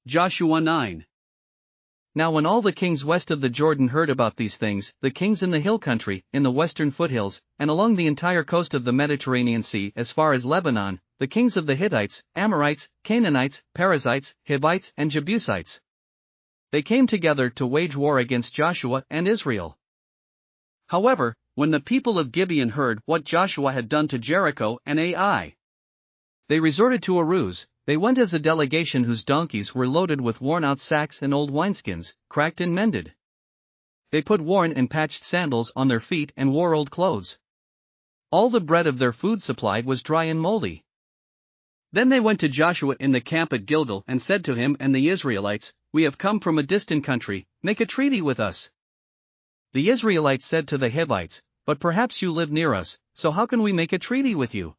Joshua 9. Now when all the kings west of the Jordan heard about these things, the kings in the hill country, in the western foothills, and along the entire coast of the Mediterranean Sea as far as Lebanon, the kings of the Hittites, Amorites, Canaanites, Perizzites, Hivites and Jebusites. They came together to wage war against Joshua and Israel. However, when the people of Gibeon heard what Joshua had done to Jericho and Ai, they resorted to a ruse. They went as a delegation whose donkeys were loaded with worn-out sacks and old wineskins, cracked and mended. They put worn and patched sandals on their feet and wore old clothes. All the bread of their food supply was dry and moldy. Then they went to Joshua in the camp at Gilgal and said to him and the Israelites, "We have come from a distant country, make a treaty with us." The Israelites said to the Hivites, "But perhaps you live near us, so how can we make a treaty with you?"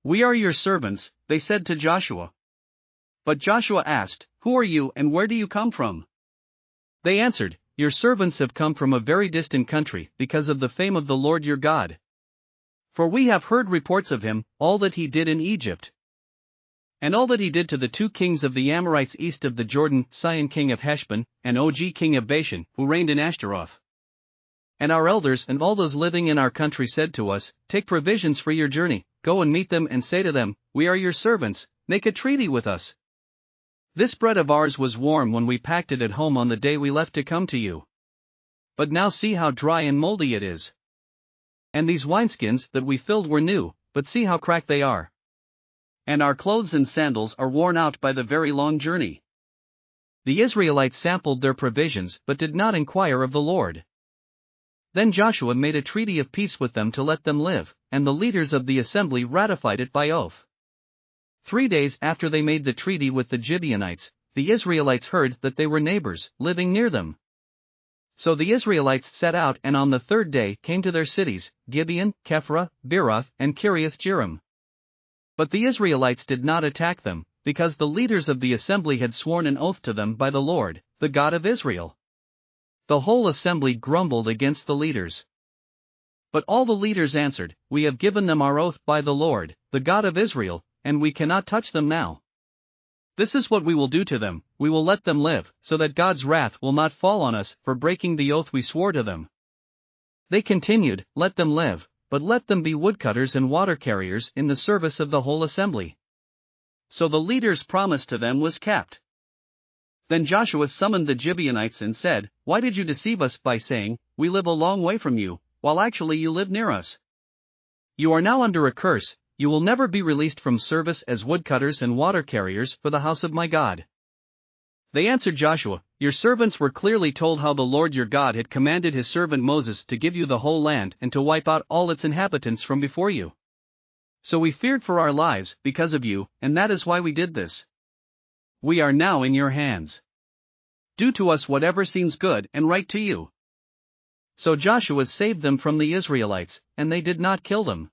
"We are your servants," they said to Joshua. But Joshua asked, "Who are you and where do you come from?" They answered, "Your servants have come from a very distant country because of the fame of the Lord your God. For we have heard reports of him, all that he did in Egypt, and all that he did to the two kings of the Amorites east of the Jordan, Sihon king of Heshbon, and Og king of Bashan, who reigned in Ashtaroth. And our elders and all those living in our country said to us, Take provisions for your journey, go and meet them and say to them, We are your servants, make a treaty with us. This bread of ours was warm when we packed it at home on the day we left to come to you. But now see how dry and moldy it is. And these wineskins that we filled were new, but see how cracked they are. And our clothes and sandals are worn out by the very long journey." The Israelites sampled their provisions but did not inquire of the Lord. Then Joshua made a treaty of peace with them to let them live, and the leaders of the assembly ratified it by oath. 3 days after they made the treaty with the Gibeonites, the Israelites heard that they were neighbors, living near them. So the Israelites set out and on the 3rd day came to their cities, Gibeon, Kephra, Beeroth, and Kiriath-Jearim. But the Israelites did not attack them, because the leaders of the assembly had sworn an oath to them by the Lord, the God of Israel. The whole assembly grumbled against the leaders. But all the leaders answered, We have given them our oath by the Lord, the God of Israel, and we cannot touch them now. This is what we will do to them, we will let them live, so that God's wrath will not fall on us for breaking the oath we swore to them. They continued, Let them live, but let them be woodcutters and water carriers in the service of the whole assembly. So the leader's promise to them was kept. Then Joshua summoned the Gibeonites and said, Why did you deceive us by saying, We live a long way from you, while actually you live near us? You are now under a curse, you will never be released from service as woodcutters and water carriers for the house of my God. They answered Joshua, Your servants were clearly told how the Lord your God had commanded his servant Moses to give you the whole land and to wipe out all its inhabitants from before you. So we feared for our lives because of you, and that is why we did this. We are now in your hands. Do to us whatever seems good and right to you. So Joshua saved them from the Israelites, and they did not kill them.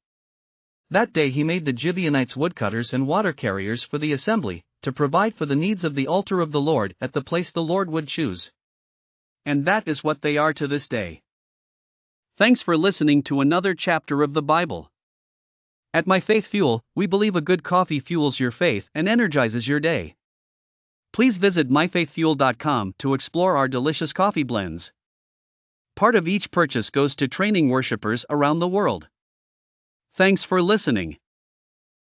That day he made the Gibeonites woodcutters and water carriers for the assembly, to provide for the needs of the altar of the Lord at the place the Lord would choose. And that is what they are to this day. Thanks for listening to another chapter of the Bible. At My Faith Fuel, we believe a good coffee fuels your faith and energizes your day. Please visit myfaithfuel.com to explore our delicious coffee blends. Part of each purchase goes to training worshipers around the world. Thanks for listening.